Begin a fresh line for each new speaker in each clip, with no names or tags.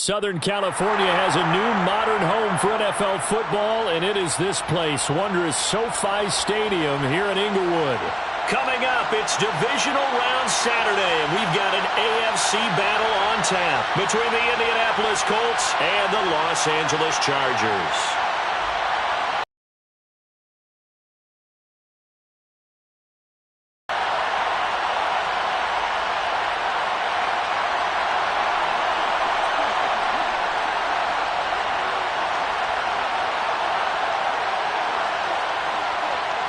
Southern California has a new modern home for NFL football, and it is this place, wondrous SoFi Stadium here in Inglewood.
Coming up, it's divisional round Saturday, and we've got an AFC battle on tap between the Indianapolis Colts and the Los Angeles Chargers.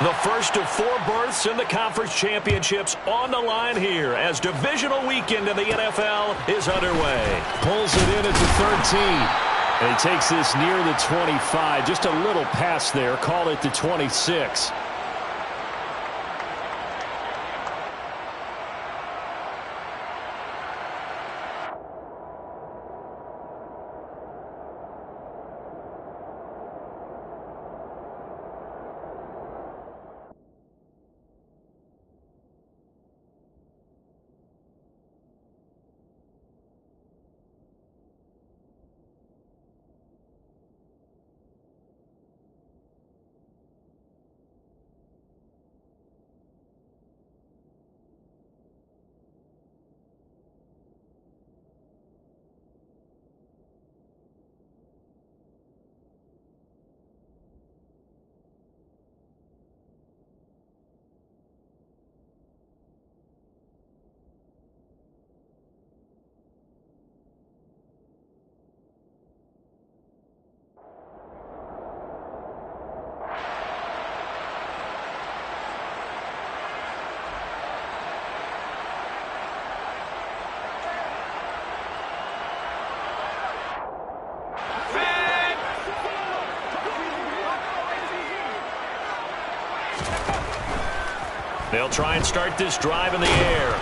The first of 4 berths in the conference championships on the line here as divisional weekend in the NFL is underway.
Pulls it in at the 13. And he takes this near the 25. Just a little pass there. Call it the 26.
They'll try and start this drive in the air.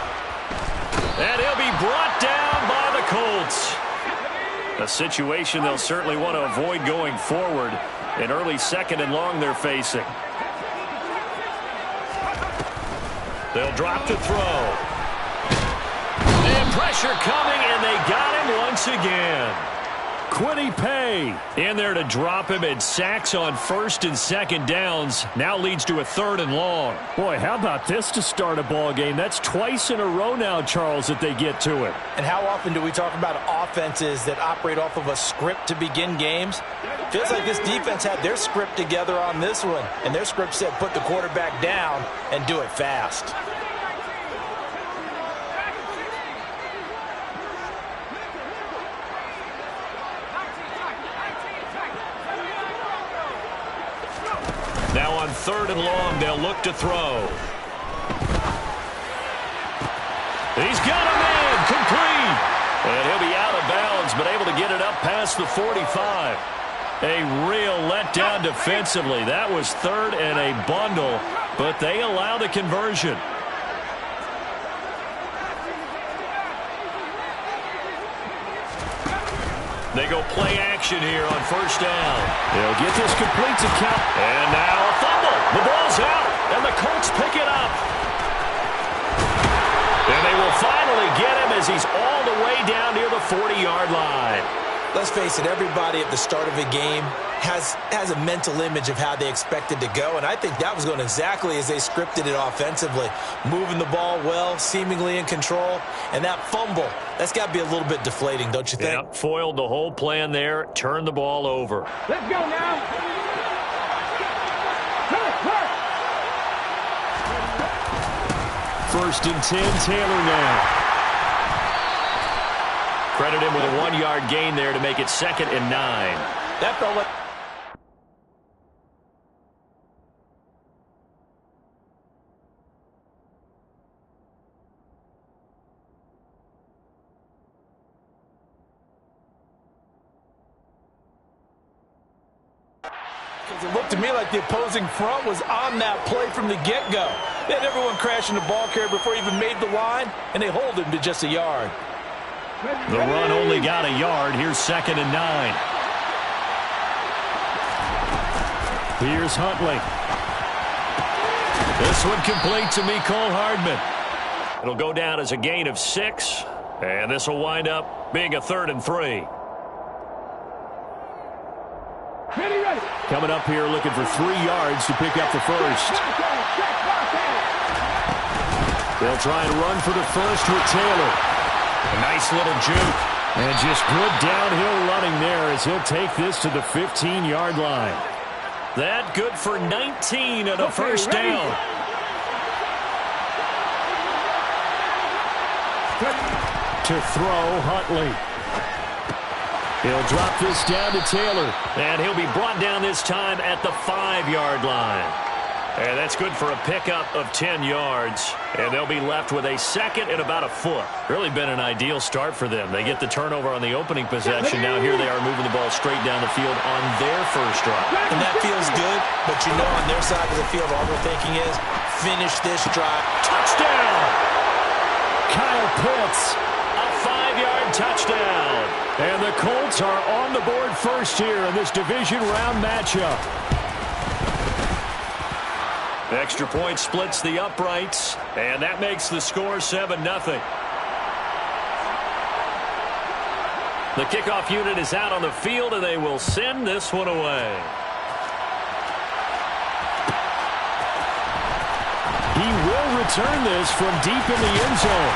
And he'll be brought down by the Colts. A situation they'll certainly want to avoid going forward. An early 2nd and long they're facing. They'll drop to throw. And pressure coming, and they got him once again.
Quiddy Pay in there to drop him, and sacks on 1st and 2nd downs. Now leads to a 3rd and long. Boy, how about this to start a ball game? That's twice in a row now, Charles, that they get to it.
And how often do we talk about offenses that operate off of a script to begin games? Feels like this defense had their script together on this one, and their script said put the quarterback down and do it fast.
Now on 3rd and long, they'll look to throw. He's got a man, complete. And he'll be out of bounds, but able to get it up past the 45. A real letdown defensively. That was 3rd and a bundle, but they allow the conversion. They go play action here on 1st down.
They'll get this complete to count.
And now a fumble. The ball's out, and the Colts pick it up. And they will finally get him as he's all the way down near the 40-yard line.
Let's face it, everybody at the start of a game has a mental image of how they expect it to go, and I think that was going exactly as they scripted it offensively. Moving the ball well, seemingly in control, and that fumble, that's got to be a little bit deflating, don't you think?
Yeah, foiled the whole plan there, turned the ball over.
Let's go now.
1st and 10, Taylor now.
Credit him with a 1-yard gain there to make it 2nd and 9.
That felt like... It looked to me like the opposing front was on that play from the get-go. They had everyone crashing the ball carrier before he even made the line, and they hold him to just a yard.
The run only got a yard. Here's 2nd and 9.
Here's Huntley.
This one complete to Mecole Hardman. It'll go down as a gain of 6, and this will wind up being a 3rd and 3.
Coming up here looking for 3 yards to pick up the first. They'll try and run for the first with Taylor. A nice little juke. And just good downhill running there as he'll take this to the 15-yard line.
That good for 19 and a first down.
To throw, Huntley. He'll drop this down to Taylor.
And he'll be brought down this time at the 5-yard line. And that's good for a pickup of 10 yards. And they'll be left with a second and about a foot. Really been an ideal start for them. They get the turnover on the opening possession. Now here they are moving the ball straight down the field on their first drive.
And that feels good, but you know on their side of the field all they're thinking is finish this drive.
Touchdown!
Kyle Pitts.
A 5-yard touchdown.
And the Colts are on the board first here in this division round matchup.
Extra point splits the uprights, and that makes the score 7-0. The kickoff unit is out on the field, and they will send this one away.
He will return this from deep in the end zone.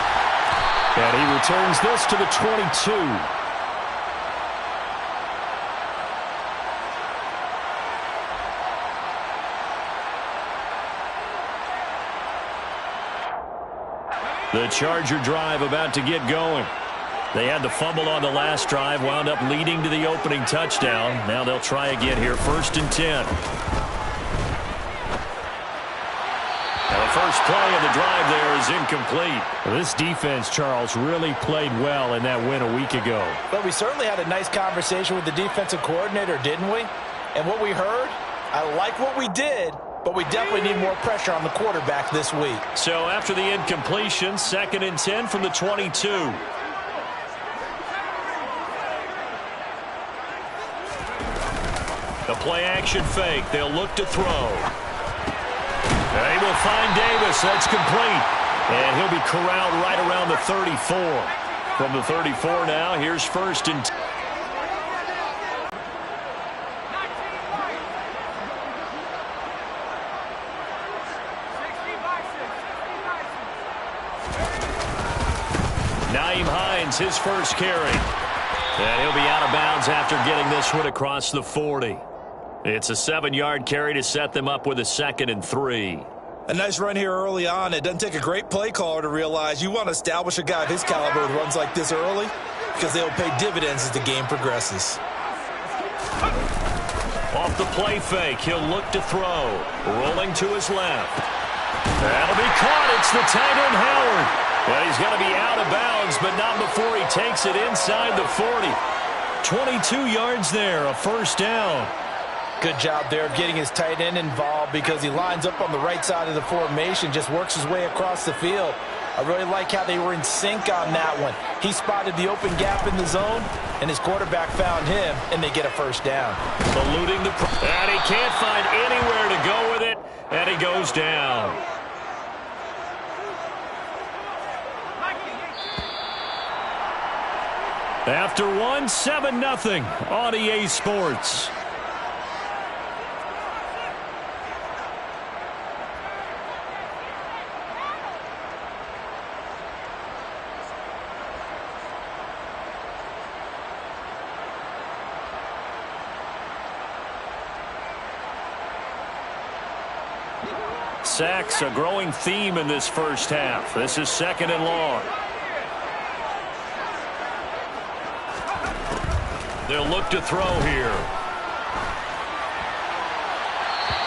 And he returns this to the 22.
The Charger drive about to get going. They had the fumble on the last drive, wound up leading to the opening touchdown. Now they'll try again here, 1st and 10. Now the first play of the drive there is incomplete.
Well, this defense, Charles, really played well in that win a week ago.
But we certainly had a nice conversation with the defensive coordinator, didn't we? And what we heard, I like what we did, but we definitely need more pressure on the quarterback this week.
So after the incompletion, 2nd and 10 from the 22. The play-action fake. They'll look to throw. They will find Davis. That's complete. And he'll be corralled right around the 34. From the 34 now, here's 1st and 10. His first carry. And he'll be out of bounds after getting this one across the 40. It's a 7-yard carry to set them up with a 2nd and 3.
A nice run here early on. It doesn't take a great play caller to realize you want to establish a guy of his caliber with runs like this early because they'll pay dividends as the game progresses.
Off the play fake, he'll look to throw. Rolling to his left. That'll be caught. It's the tight end, Howard. Well, he's going to be out of bounds, but not before he takes it inside the 40. 22 yards there, a first down.
Good job there of getting his tight end involved because he lines up on the right side of the formation, just works his way across the field. I really like how they were in sync on that one. He spotted the open gap in the zone, and his quarterback found him, and they get a first down.
Eluding the... And he can't find anywhere to go with it, and he goes down. After one, 7-0 on EA Sports. Sacks, a growing theme in this first half. This is 2nd and long. They'll look to throw here.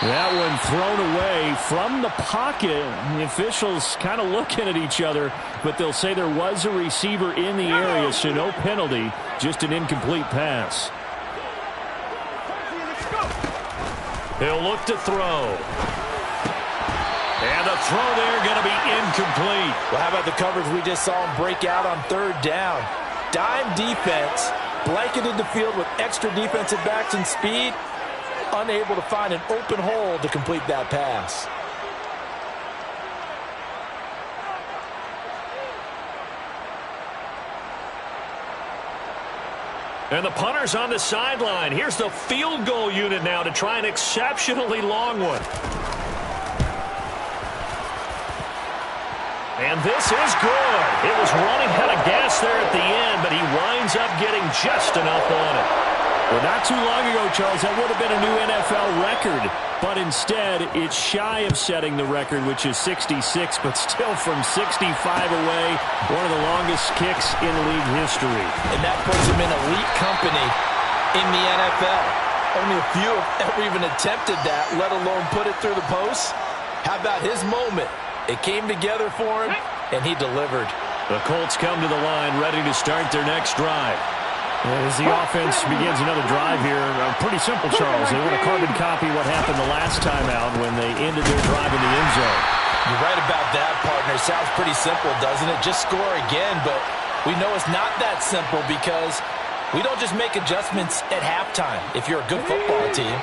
That one thrown away from the pocket. The officials kind of looking at each other, but they'll say there was a receiver in the area, so no penalty, just an incomplete pass.
He'll look to throw. And the throw there going to be incomplete.
Well, how about the coverage we just saw him break out on 3rd down? Dime defense, blanketed the field with extra defensive backs and speed, unable to find an open hole to complete that pass.
And the punter's on the sideline. Here's the field goal unit now to try an exceptionally long one. And this is good. It was running out of gas there at the end, but he winds up getting just enough on it.
Well, not too long ago, Charles, that would have been a new NFL record. But instead, it's shy of setting the record, which is 66, but still from 65 away, one of the longest kicks in league history.
And that puts him in elite company in the NFL. Only a few have ever even attempted that, let alone put it through the post. How about his moment? It came together for him, and he delivered.
The Colts come to the line, ready to start their next drive.
As the offense begins another drive here, pretty simple, Charles. They want to carbon copy what happened the last time out when they ended their drive in the end zone.
You're right about that, partner. Sounds pretty simple, doesn't it? Just score again, but we know it's not that simple because we don't just make adjustments at halftime. If you're a good football team,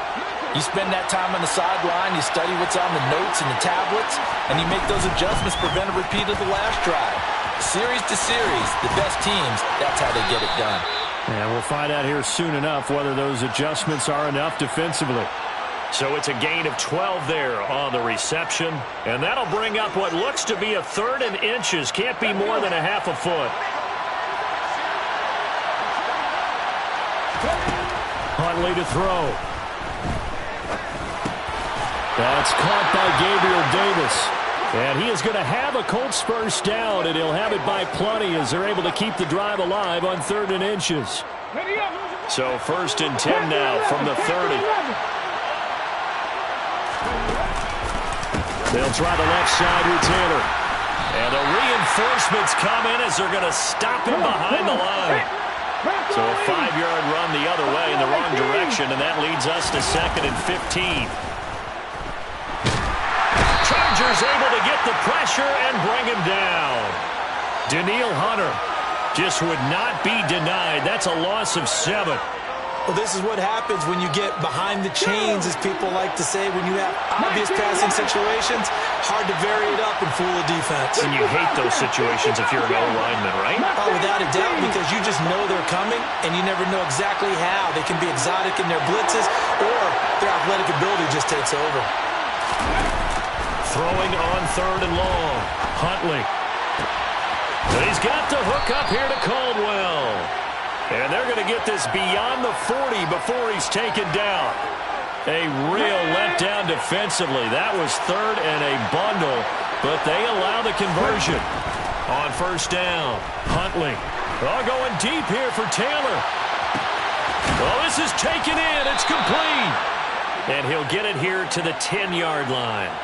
you spend that time on the sideline, you study what's on the notes and the tablets, and you make those adjustments, prevent a repeat of the last drive. Series to series, the best teams, that's how they get it done.
And we'll find out here soon enough whether those adjustments are enough defensively.
So it's a gain of 12 there on the reception. And that'll bring up what looks to be a 3rd and inches. Can't be more than a half a foot.
Huntley to throw. That's caught by Gabriel Davis. And he is going to have a Colts first down, and he'll have it by plenty as they're able to keep the drive alive on 3rd and inches.
So 1st and 10 now from the 30.
They'll try the left side with Taylor.
And the reinforcements come in as they're going to stop him behind the line. So a 5-yard run the other way in the wrong direction, and that leads us to 2nd and 15. Chargers able to get the pressure and bring him down. Danielle Hunter just would not be denied. That's a loss of 7.
Well, this is what happens when you get behind the chains, as people like to say, when you have obvious passing situations. Hard to vary it up and fool a defense.
And you hate those situations if you're an O-lineman, right?
Oh, without a doubt, because you just know they're coming, and you never know exactly how. They can be exotic in their blitzes, or their athletic ability just takes over.
Throwing on 3rd and long. Huntley. And he's got the hook up here to Caldwell. And they're going to get this beyond the 40 before he's taken down. A real letdown defensively. That was 3rd and a bundle, but they allow the conversion. On 1st down, Huntley. Oh, going deep here for Taylor. Well, this is taken in. It's complete. And he'll get it here to the 10-yard line.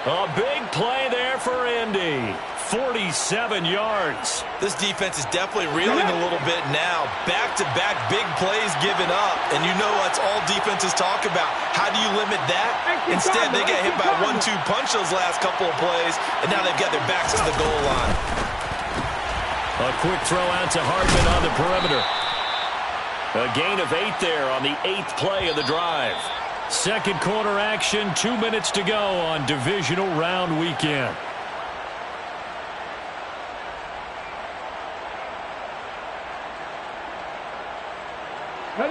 A big play there for Indy. 47 yards.
This defense is definitely reeling a little bit now. Back-to-back big plays given up. And you know that's all defenses talk about. How do you limit that? Instead, they get hit by a 1-2 punch those last couple of plays, and now they've got their backs to the goal line.
A quick throw out to Hartman on the perimeter. A gain of 8 there on the 8th play of the drive.
Second quarter action, 2 minutes to go on divisional round weekend.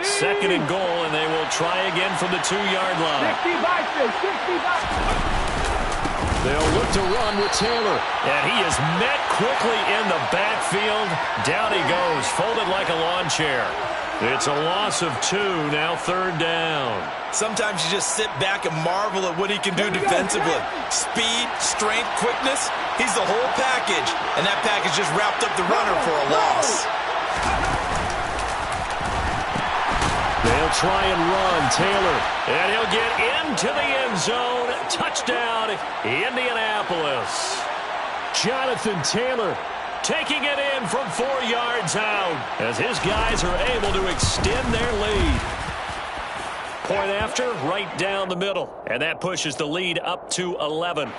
Second and goal, and they will try again from the 2-yard line.
They'll look to run with Taylor.
And he is met quickly in the backfield. Down he goes, folded like a lawn chair. It's a loss of 2, now 3rd down.
Sometimes you just sit back and marvel at what he can do defensively. Speed, strength, quickness, he's the whole package. And that package just wrapped up the runner for a loss.
They'll try and run Taylor. And he'll get into the end zone. Touchdown, Indianapolis.
Jonathan Taylor
taking it in from 4 yards out as his guys are able to extend their lead. Point after, right down the middle. And that pushes the lead up to 11.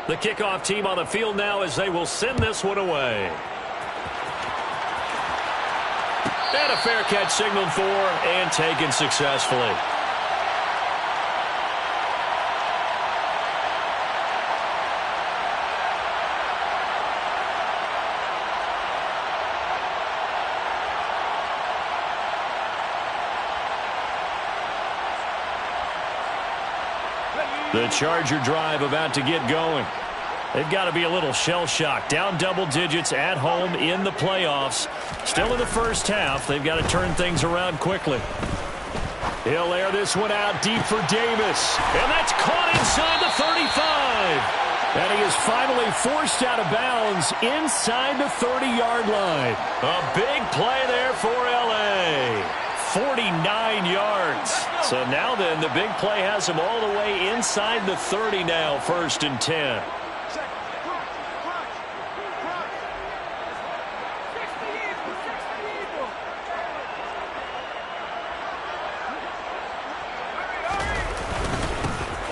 The kickoff team on the field now as they will send this one away. And a fair catch signaled for and taken successfully. The Charger drive about to get going. They've got to be a little shell-shocked. Down double digits at home in the playoffs. Still in the first half. They've got to turn things around quickly. He'll air this one out deep for Davis. And that's caught inside the 35. And he is finally forced out of bounds inside the 30-yard line. A big play there for L.A. 49 yards. So now then, the big play has him all the way inside the 30 now, 1st and 10.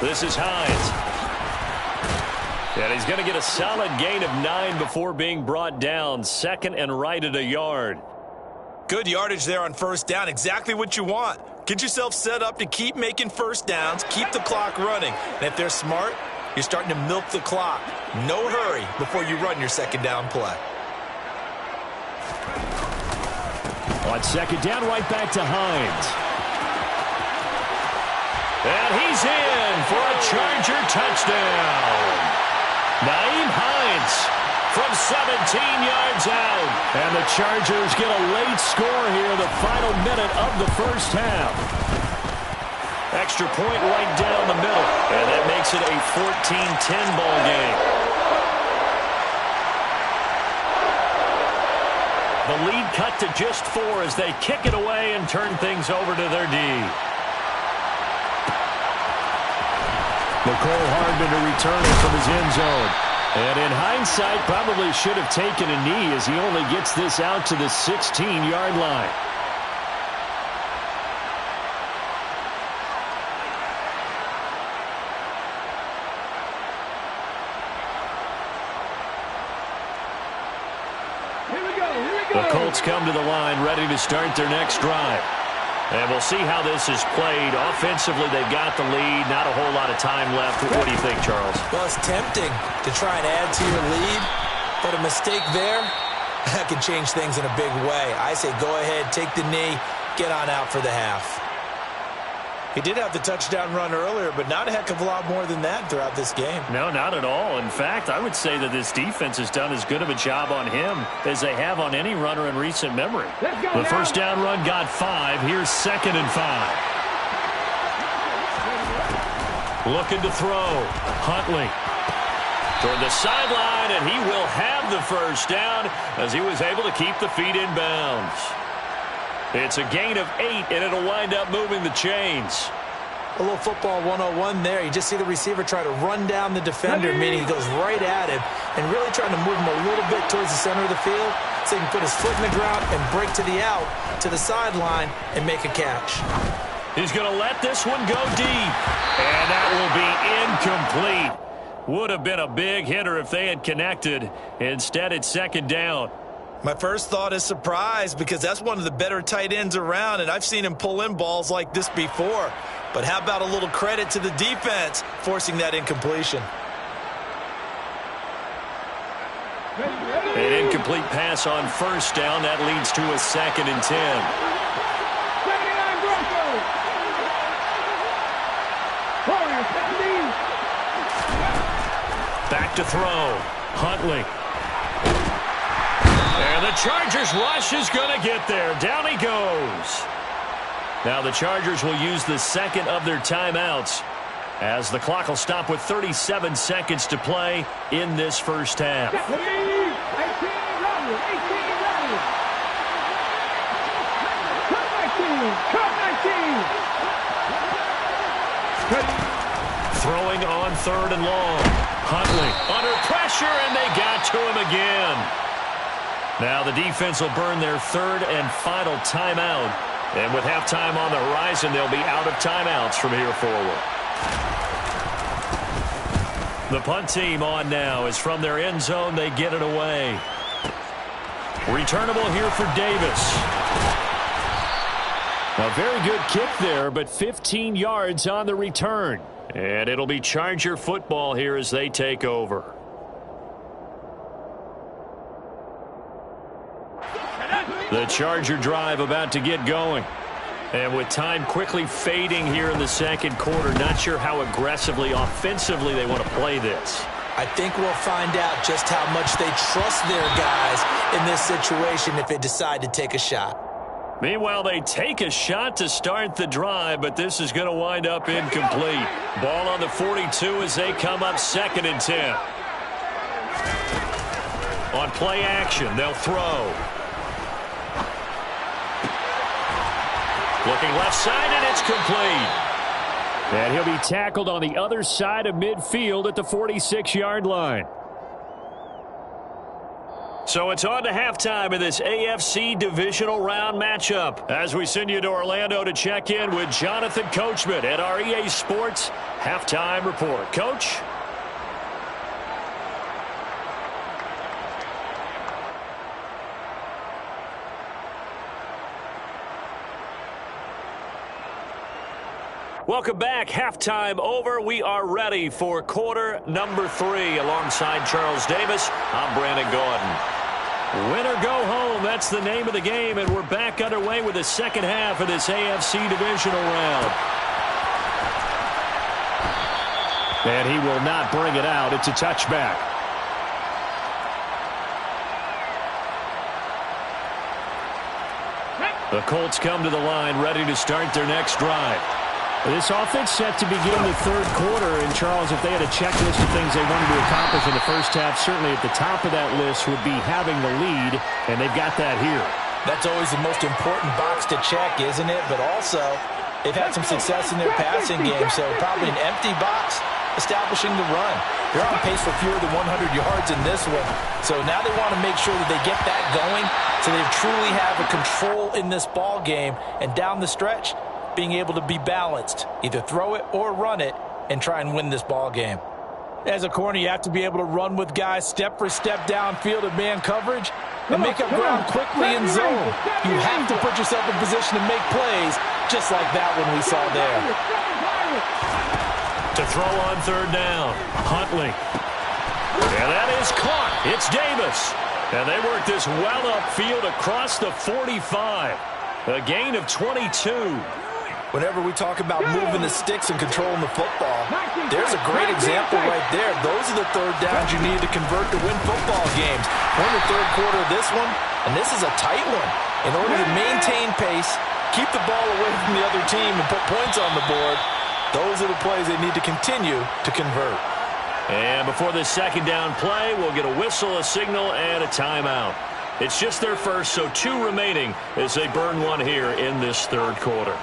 This is Hines. And he's going to get a solid gain of 9 before being brought down. 2nd and right at a yard.
Good yardage there on 1st down. Exactly what you want. Get yourself set up to keep making 1st downs, keep the clock running. And if they're smart, you're starting to milk the clock. No hurry before you run your 2nd down play.
On 2nd down, right back to Hines. And he's in for a Charger touchdown. Nyheim Hines from 17 yards out. And the Chargers get a late score here, the final minute of the first half. Extra point right down the middle. And that makes it a 14-10 ball game. The lead cut to just 4 as they kick it away and turn things over to their D. Nicole Hardman to return it from his end zone. And in hindsight, probably should have taken a knee as he only gets this out to the 16-yard line.
Here we go.
The Colts come to the line ready to start their next drive. And we'll see how this is played. Offensively, they've got the lead. Not a whole lot of time left. What do you think, Charles?
Well, it's tempting to try and add to your lead, but a mistake there, that can change things in a big way. I say go ahead, take the knee, get on out for the half. He did have the touchdown run earlier, but not a heck of a lot more than that throughout this game.
No, not at all. In fact, I would say that this defense has done as good of a job on him as they have on any runner in recent memory. The first down run got 5. Here's 2nd and 5. Looking to throw. Huntley toward the sideline, and he will have the first down as he was able to keep the feet in bounds. It's a gain of 8, and it'll wind up moving the chains.
A little football 101 there. You just see the receiver try to run down the defender, meaning he goes right at him and really trying to move him a little bit towards the center of the field so he can put his foot in the ground and break to the out, to the sideline, and make a catch.
He's going to let this one go deep, and that will be incomplete. Would have been a big hitter if they had connected. Instead, it's 2nd down.
My first thought is surprise because that's one of the better tight ends around, and I've seen him pull in balls like this before. But how about a little credit to the defense forcing that incompletion?
An incomplete pass on 1st down. That leads to a 2nd and 10. Back to throw. Huntley. And the Chargers rush is going to get there. Down he goes. Now the Chargers will use the 2nd of their timeouts as the clock will stop with 37 seconds to play in this first half. Throwing on 3rd and long. Huntley under pressure, and they got to him again. Now the defense will burn their 3rd and final timeout. And with halftime on the horizon, they'll be out of timeouts from here forward. The punt team on now is from their end zone. They get it away. Returnable here for Davis. A very good kick there, but 15 yards on the return. And it'll be Charger football here as they take over. The Charger drive about to get going. And with time quickly fading here in the second quarter, not sure how aggressively, offensively they want to play this.
I think we'll find out just how much they trust their guys in this situation if they decide to take a shot.
Meanwhile, they take a shot to start the drive, but this is going to wind up incomplete. Ball on the 42 as they come up 2nd and 10. On play action, they'll throw. Looking left side, and it's complete. And he'll be tackled on the other side of midfield at the 46-yard line. So it's on to halftime in this AFC divisional round matchup as we send you to Orlando to check in with Jonathan Coachman at our EA Sports Halftime Report. Coach? Welcome back. Halftime over. We are ready for quarter number 3. Alongside Charles Davis, I'm Brandon Gordon. Win or go home, that's the name of the game, and we're back underway with the second half of this AFC divisional round. And he will not bring it out. It's a touchback. The Colts come to the line ready to start their next drive. This offense set to begin the third quarter, and Charles, if they had a checklist of things they wanted to accomplish in the first half, certainly at the top of that list would be having the lead, and they've got that here.
That's always the most important box to check, isn't it? But also, they've had some success in their passing game, so probably an empty box establishing the run. They're on pace for fewer than 100 yards in this one, so now they want to make sure that they get that going so they truly have a control in this ball game, and down the stretch, being able to be balanced, either throw it or run it, and try and win this ball game. As a corner, you have to be able to run with guys step for step downfield in man coverage and make up ground quickly in zone. You have to put yourself in position to make plays, just like that one we saw there.
To throw on third down, Huntley. And that is caught. It's Davis. And they work this well upfield across the 45. A gain of 22.
Whenever we talk about moving the sticks and controlling the football, there's a great example right there. Those are the third downs you need to convert to win football games. We're in the third quarter of this one, and this is a tight one. In order to maintain pace, keep the ball away from the other team, and put points on the board, those are the plays they need to continue to convert.
And before this second down play, we'll get a whistle, a signal, and a timeout. It's just their first, so 2 remaining as they burn one here in this third quarter.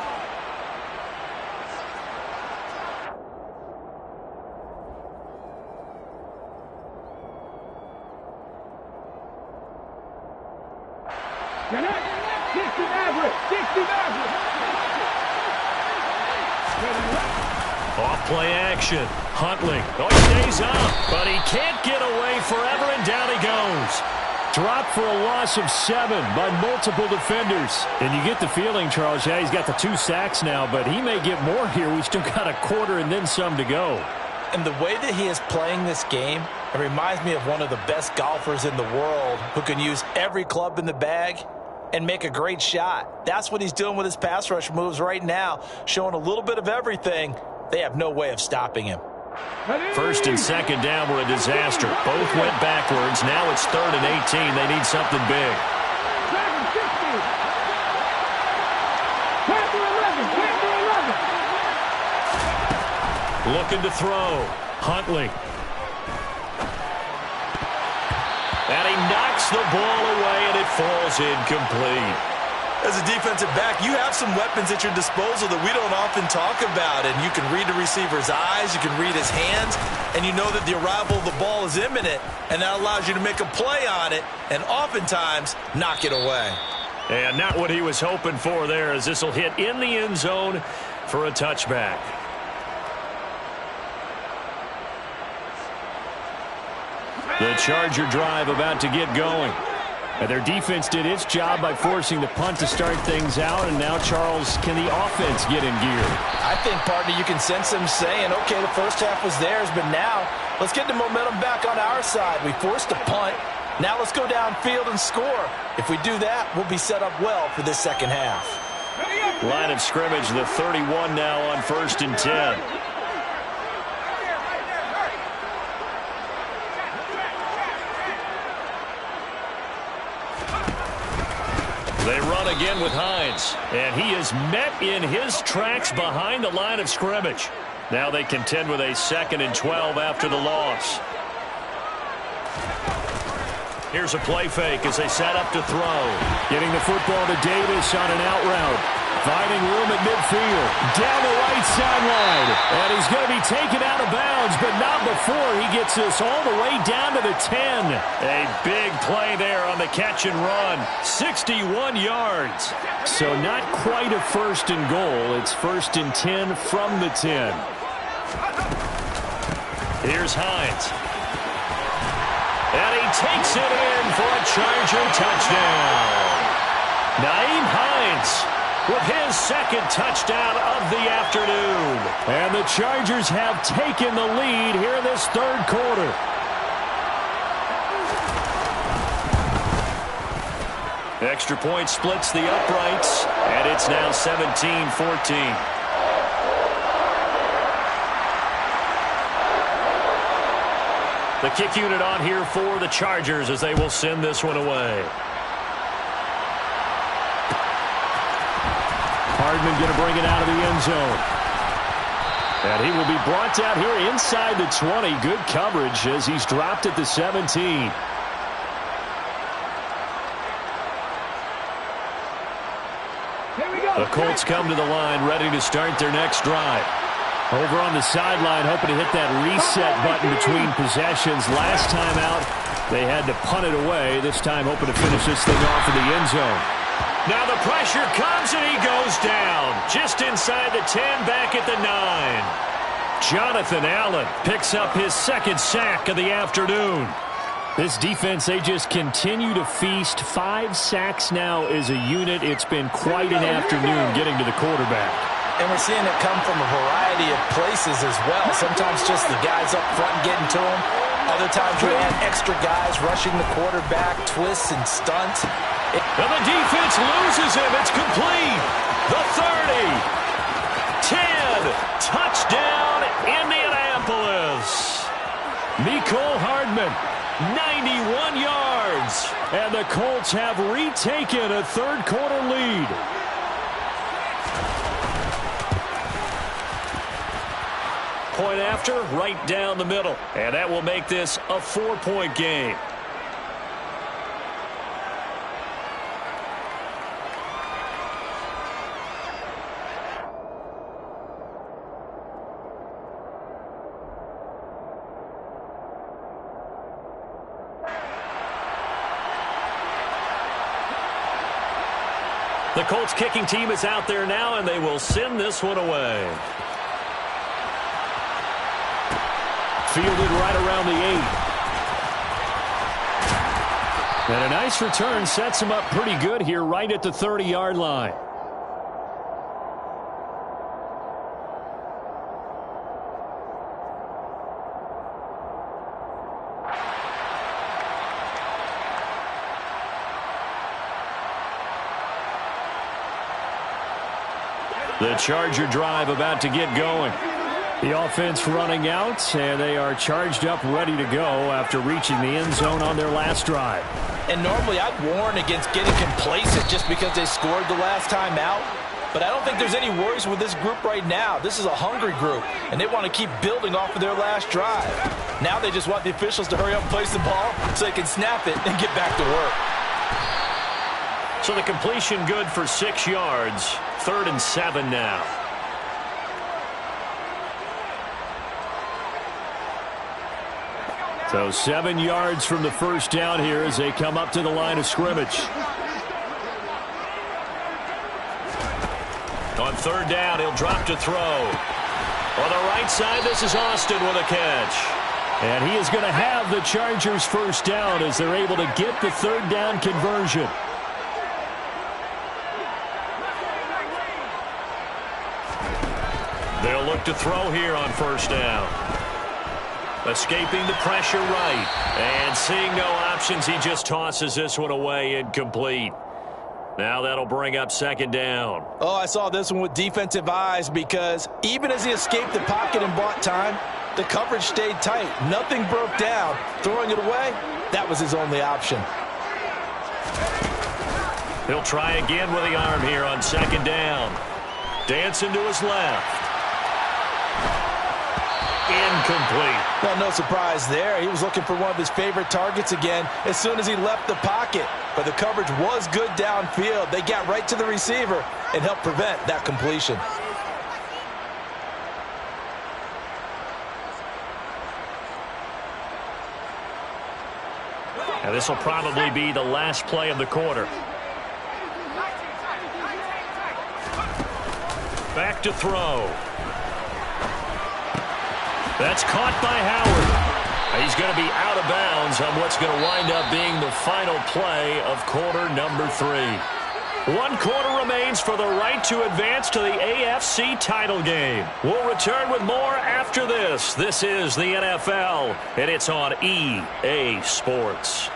Off play action. Huntley. Oh, he stays up, but he can't get away forever, and down he goes. Dropped for a loss of 7 by multiple defenders. And you get the feeling, Charles, yeah, he's got the 2 sacks now, but he may get more here. We've still got a quarter and then some to go.
And the way that he is playing this game, it reminds me of one of the best golfers in the world who can use every club in the bag and make a great shot. That's what he's doing with his pass rush moves right now, showing a little bit of everything. They have no way of stopping him.
First and second down were a disaster. Both went backwards. Now it's 3rd and 18. They need something big. Looking to throw. Huntley. And he knocks the ball away, and it falls incomplete.
As a defensive back, you have some weapons at your disposal that we don't often talk about. And you can read the receiver's eyes, you can read his hands, and you know that the arrival of the ball is imminent. And that allows you to make a play on it and oftentimes knock it away.
And not what he was hoping for there, as this will hit in the end zone for a touchback. The Charger drive about to get going. And their defense did its job by forcing the punt to start things out. And now, Charles, can the offense get in gear?
I think, partner, you can sense them saying, okay, the first half was theirs, but now let's get the momentum back on our side. We forced a punt. Now let's go downfield and score. If we do that, we'll be set up well for this second half.
Line of scrimmage, the 31 now on 1st and 10. They run again with Hines, and he is met in his tracks behind the line of scrimmage. Now they contend with a 2nd and 12 after the loss. Here's a play fake as they set up to throw.
Getting the football to Davis on an out route. Finding room at midfield. Down the right sideline. And he's going to be taken out of bounds, but not before he gets this all the way down to the 10.
A big play there on the catch and run. 61 yards.
So not quite a 1st and goal. It's 1st and 10 from the 10.
Here's Hines. And he takes it in for a Charger touchdown. Nyheim Hines with his 2nd touchdown of the afternoon.
And the Chargers have taken the lead here in this 3rd quarter.
Extra point splits the uprights, and it's now 17-14. The kick unit on here for the Chargers as they will send this one away.
Hardman going to bring it out of the end zone. And he will be brought down here inside the 20. Good coverage as he's dropped at the 17.
The Colts come to the line ready to start their next drive.
Over on the sideline, hoping to hit that reset button between possessions. Last time out, they had to punt it away. This time, hoping to finish this thing off in the end zone.
Now the pressure comes, and he goes down. Just inside the 10, back at the 9. Jonathan Allen picks up his 2nd sack of the afternoon.
This defense, they just continue to feast. 5 sacks now as a unit. It's been quite an afternoon getting to the quarterback.
And we're seeing it come from a variety of places as well. Sometimes just the guys up front getting to him. Other times we add extra guys rushing the quarterback, twists and stunts.
And the defense loses him. It's complete. The 30. 10. Touchdown, Indianapolis.
Mecole Hardman, 91 yards. And the Colts have retaken a 3rd quarter lead.
Point after, right down the middle. And that will make this a 4-point game. The Colts kicking team is out there now, and they will send this one away.
Fielded right around the 8. And a nice return sets him up pretty good here right at the 30-yard line.
The Charger drive about to get going.
The offense running out, and they are charged up, ready to go after reaching the end zone on their last drive.
And normally I'd warn against getting complacent just because they scored the last time out. But I don't think there's any worries with this group right now. This is a hungry group, and they want to keep building off of their last drive. Now they just want the officials to hurry up and place the ball so they can snap it and get back to work.
So the completion good for 6 yards. 3rd and 7 now.
So 7 yards from the first down here as they come up to the line of scrimmage.
On 3rd down, he'll drop to throw. On the right side, this is Austin with a catch.
And he is going to have the Chargers first down as they're able to get the 3rd down conversion.
They'll look to throw here on 1st down. Escaping the pressure right. And seeing no options, he just tosses this one away incomplete. Now that'll bring up second down.
Oh, I saw this one with defensive eyes because even as he escaped the pocket and bought time, the coverage stayed tight. Nothing broke down. Throwing it away, that was his only option.
He'll try again with the arm here on second down. Dancing to his left. Incomplete.
Well, no surprise there. He was looking for one of his favorite targets again as soon as he left the pocket. But the coverage was good downfield. They got right to the receiver and helped prevent that completion.
Now this will probably be the last play of the quarter. Back to throw. That's caught by Howard. He's going to be out of bounds on what's going to wind up being the final play of quarter number 3. 1 quarter remains for the right to advance to the AFC title game. We'll return with more after this. This is the NFL, and it's on EA Sports.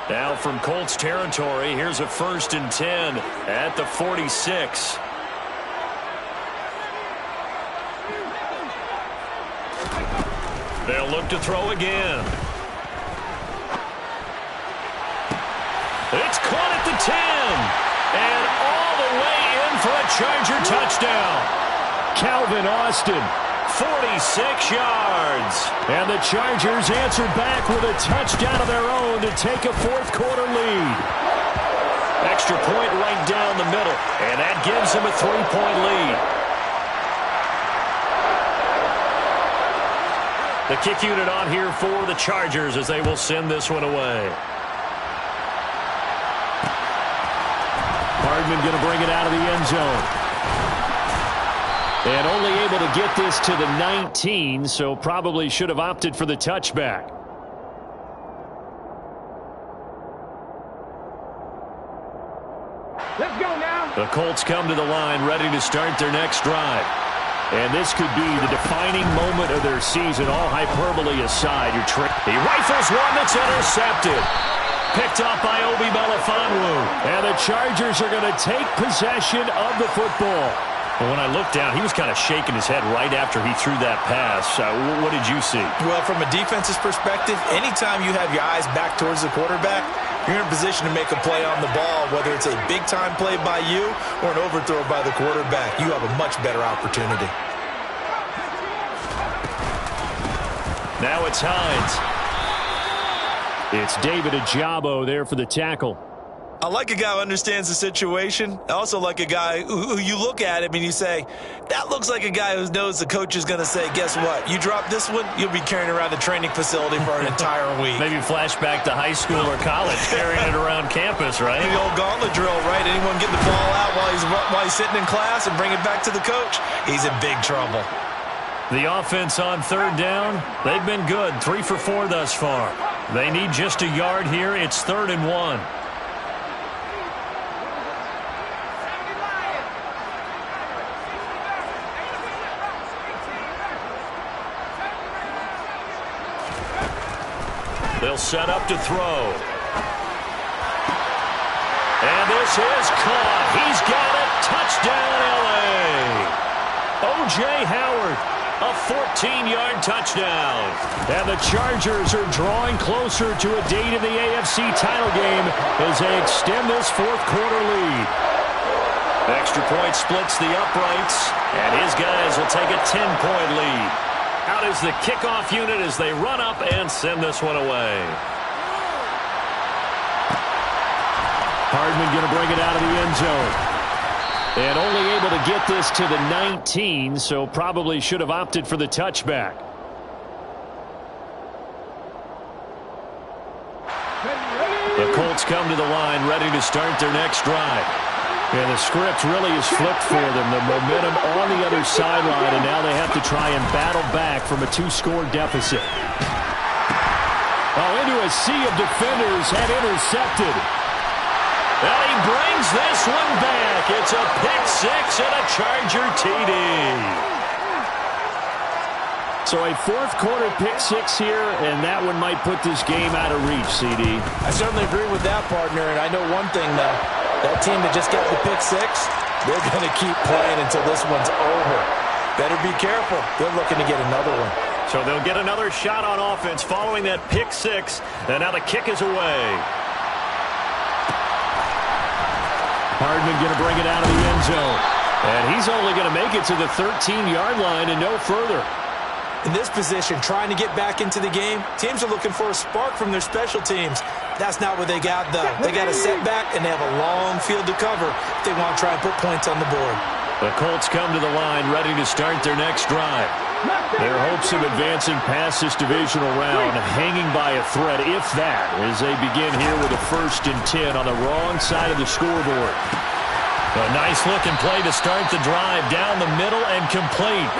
Now from Colts territory, here's a 1st and 10 at the 46. They'll look to throw again. It's caught at the 10. And all the way in for a Charger touchdown.
Calvin Austin,
46 yards.
and the Chargers answered back with a touchdown of their own to take a 4th quarter lead.
Extra point right down the middle, and that gives them a 3-point lead. The kick unit on here for the Chargers as they will send this one away.
Hardman going to bring it out of the end zone. And only able to get this to the 19, so probably should have opted for the touchback.
Let's go now.
The Colts come to the line ready to start their next drive. And this could be the defining moment of their season, all hyperbole aside. He rifles one that's intercepted. Picked off by Obi Melifonwu. And the Chargers are going to take possession of the football.
Well, when I looked down, he was kind of shaking his head right after he threw that pass. What did you see?
Well, from a defense's perspective, anytime you have your eyes back towards the quarterback, you're in a position to make a play on the ball, whether it's a big-time play by you or an overthrow by the quarterback. You have a much better opportunity.
Now it's Hines. It's David Ojabo there for the tackle.
I like a guy who understands the situation. I also like a guy who you look at him and you say, that looks like a guy who knows the coach is going to say, guess what? You drop this one, you'll be carrying around the training facility for an entire week.
Maybe flashback to high school or college, carrying it around campus, right?
The old gauntlet drill, right? Anyone get the ball out while he's sitting in class and bring it back to the coach, he's in big trouble.
The offense on 3rd down, they've been good. 3 for 4 thus far. They need just a yard here. It's 3rd and 1. They'll set up to throw. And this is caught. He's got it. Touchdown, L.A. O.J. Howard, a 14-yard touchdown.
And the Chargers are drawing closer to a date of the AFC title game as they extend this 4th quarter lead.
Extra point splits the uprights, and his guys will take a 10-point lead. Out is the kickoff unit as they run up and send this one away.
Hardman going to bring it out of the end zone. And only able to get this to the 19, so probably should have opted for the touchback. The Colts come to the line ready to start their next drive. And the script really is flipped for them. The momentum on the other sideline, and now they have to try and battle back from a 2-score deficit. Oh, into a sea of defenders and intercepted.
And he brings this one back. It's a pick 6 and a Charger TD.
So a fourth-quarter pick-6 here, and that one might put this game out of reach, CD.
I certainly agree with that, partner, and I know one thing, though. That team that just got the pick-6, they're going to keep playing until this one's over. Better be careful. They're looking to get another one.
So they'll get another shot on offense following that pick-6, and now the kick is away.
Hardman going to bring it out of the end zone. And he's only going to make it to the 13-yard line and no further.
In this position, trying to get back into the game, teams are looking for a spark from their special teams. That's not what they got, though. They got a setback, and they have a long field to cover if they want to try and put points on the board.
The Colts come to the line ready to start their next drive. Their hopes of advancing past this divisional round hanging by a thread, if that, as they begin here with a 1st and 10 on the wrong side of the scoreboard. A nice-looking play to start the drive down the middle and complete.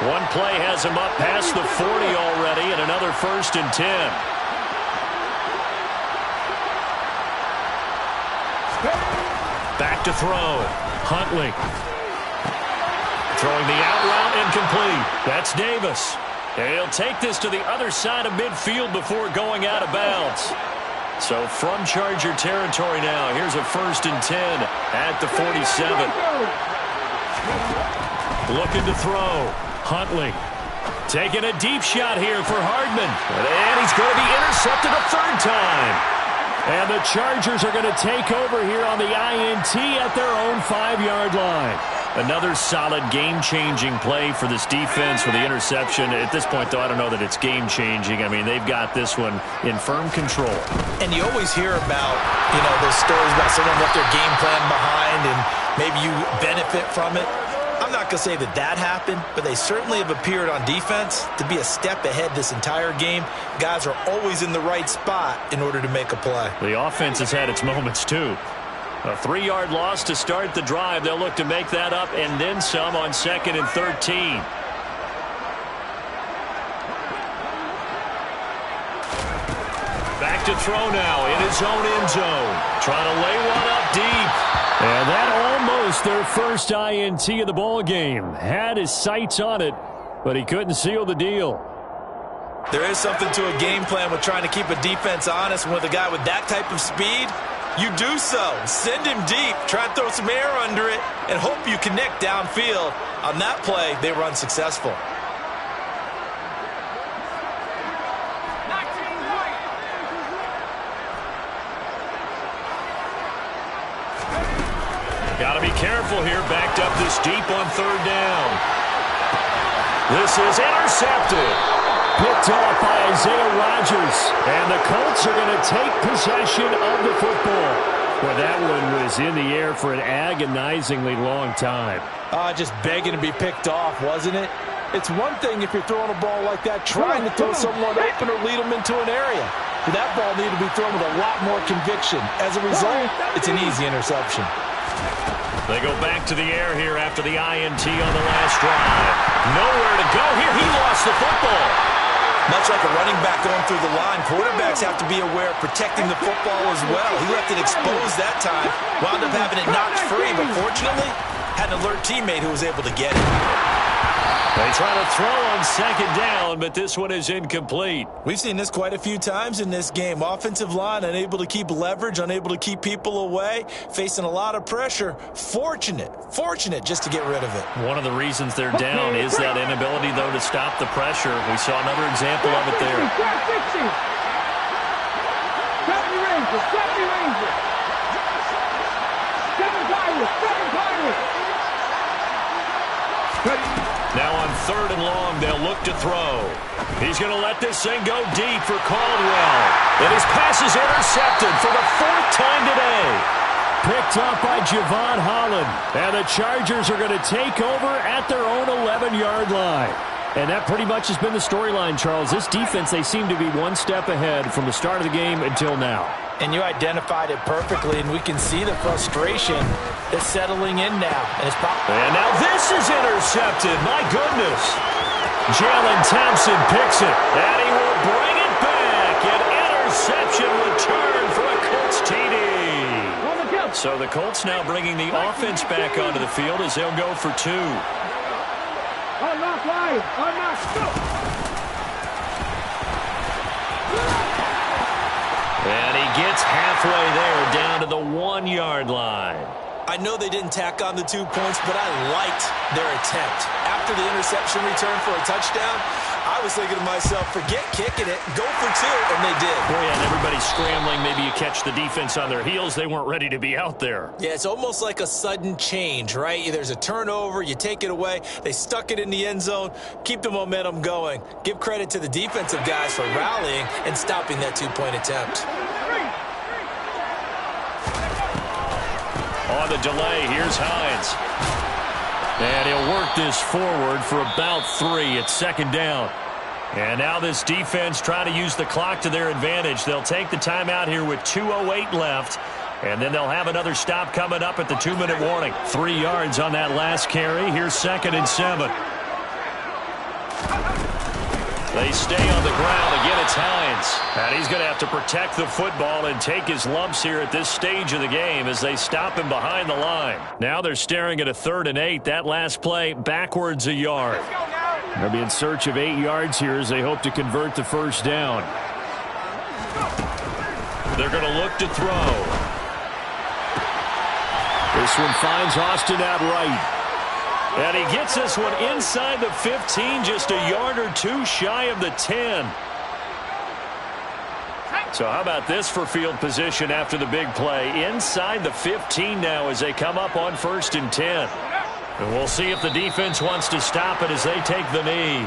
One play has him up past the 40 already, and another 1st and 10. Back to throw. Huntley. Throwing the out route incomplete. That's Davis. He'll take this to the other side of midfield before going out of bounds. So from Charger territory now, here's a 1st and 10 at the 47. Looking to throw. Huntley. Taking a deep shot here for Hardman. And he's going to be intercepted a 3rd time. And the Chargers are going to take over here on the INT at their own 5-yard line. Another solid game-changing play for this defense for the interception. At this point, though, I don't know that it's game-changing. I mean, they've got this one in firm control.
And you always hear about, those stories about someone left their game plan behind and maybe you benefit from it. I'm not going to say that that happened, but they certainly have appeared on defense to be a step ahead this entire game. Guys are always in the right spot in order to make a play.
The offense has had its moments, too. A 3-yard loss to start the drive. They'll look to make that up and then some on 2nd and 13. Back to throw now in his own end zone. Trying to lay one up deep. And that almost their first INT of the ball game. Had his sights on it, but he couldn't seal the deal.
There is something to a game plan with trying to keep a defense honest. With a guy with that type of speed, you do so. Send him deep. Try and throw some air under it and hope you connect downfield. On that play, they were unsuccessful.
Got to be careful here. Backed up this deep on 3rd down. This is intercepted. Picked off by Isaiah Rodgers. And the Colts are going to take possession of the football. Well, that one was in the air for an agonizingly long time.
Just begging to be picked off, wasn't it? It's one thing if you're throwing a ball like that, trying to throw someone open or lead them into an area. But that ball needed to be thrown with a lot more conviction. As a result, it's an easy interception.
They go back to the air here after the INT on the last drive. Nowhere to go here. He lost the football.
Much like a running back going through the line, quarterbacks have to be aware of protecting the football as well. He left it exposed that time. Wound up having it knocked free, but fortunately, had an alert teammate who was able to get it.
They try to throw on 2nd down, but this one is incomplete.
We've seen this quite a few times in this game. Offensive line unable to keep leverage, unable to keep people away, facing a lot of pressure. Fortunate just to get rid of it.
One of the reasons they're down is that inability, though, to stop the pressure. We saw another example of it there. Now on 3rd and long, they'll look to throw. He's going to let this thing go deep for Caldwell. And his pass is intercepted for the 4th time today. Picked up by Javon Holland. And the Chargers are going to take over at their own 11-yard line. And that pretty much has been the storyline, Charles. This defense, they seem to be one step ahead from the start of the game until now.
And you identified it perfectly, and we can see the frustration that's settling in now.
And now this is intercepted. My goodness. Jalen Thompson picks it. And he will bring it back. An interception return for a Colts TD. So the Colts now bringing the offense back onto the field as they'll go for 2.
Unlock line. Unlock. Go.
And he gets halfway there down to the 1-yard line.
I know they didn't tack on the 2 points, but I liked their attempt. After the interception return for a touchdown, I was thinking to myself, forget kicking it, go for 2, and they did.
Boy, and everybody's scrambling. Maybe you catch the defense on their heels. They weren't ready to be out there.
Yeah, it's almost like a sudden change, right? There's a turnover, you take it away, they stuck it in the end zone, keep the momentum going. Give credit to the defensive guys for rallying and stopping that 2-point attempt.
On the delay, here's Hines. And he'll work this forward for about 3. It's second down. And now this defense trying to use the clock to their advantage. They'll take the timeout here with 2:08 left. And then they'll have another stop coming up at the 2-minute warning. 3 yards on that last carry. Here's 2nd and 7. They stay on the ground. Again, it's Hines. And he's going to have to protect the football and take his lumps here at this stage of the game as they stop him behind the line. Now they're staring at a 3rd and 8. That last play backwards a yard. They'll be in search of 8 yards here as they hope to convert the first down. They're going to look to throw. This one finds Austin out right. And he gets this one inside the 15, just a yard or 2 shy of the 10. So how about this for field position after the big play? Inside the 15 now as they come up on 1st and 10. And we'll see if the defense wants to stop it as they take the knee.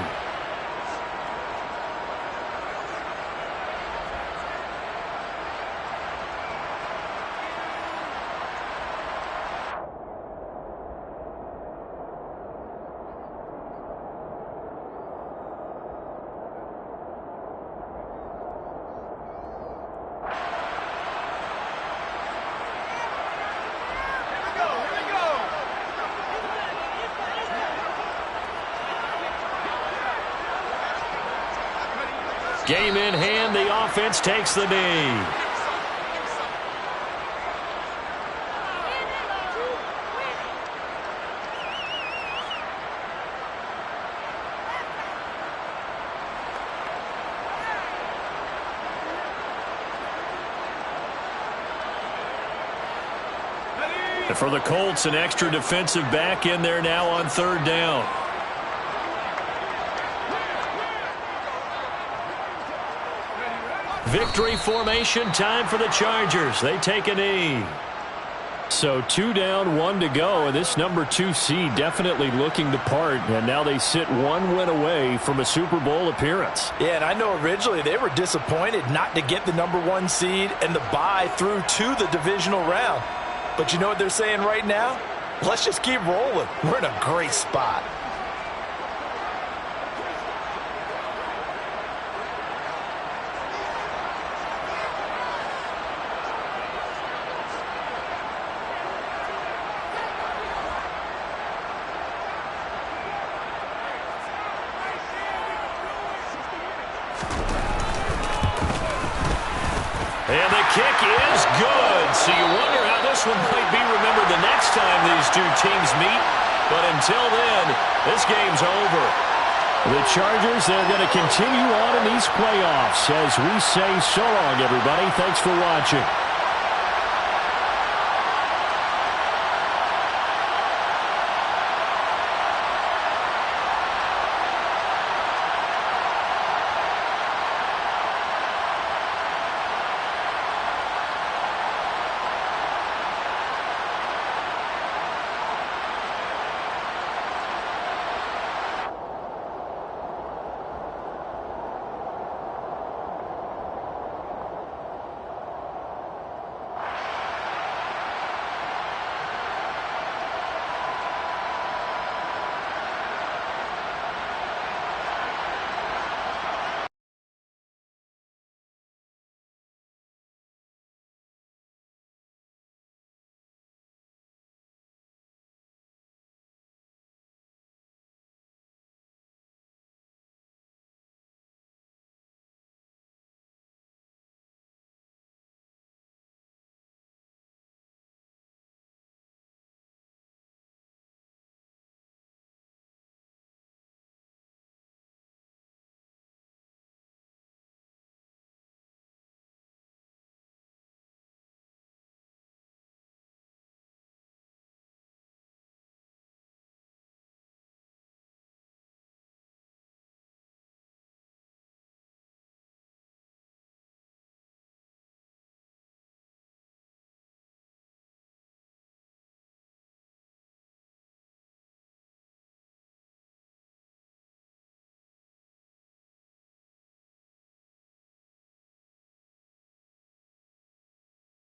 Game in hand, the offense takes the knee. And for the Colts, an extra defensive back in there now on 3rd down. Victory formation time for the Chargers. They take a knee. So 2 down, 1 to go, and this number 2 seed definitely looking the part, and now they sit 1 win away from a Super Bowl appearance.
Yeah, and I know originally they were disappointed not to get the number 1 seed and the bye through to the divisional round. But you know what they're saying right now? Let's just keep rolling. We're in a great spot.
And the kick is good. So you wonder how this one might be remembered the next time these two teams meet. But until then, this game's over. The Chargers, they're going to continue on in these playoffs as we say so long, everybody. Thanks for watching.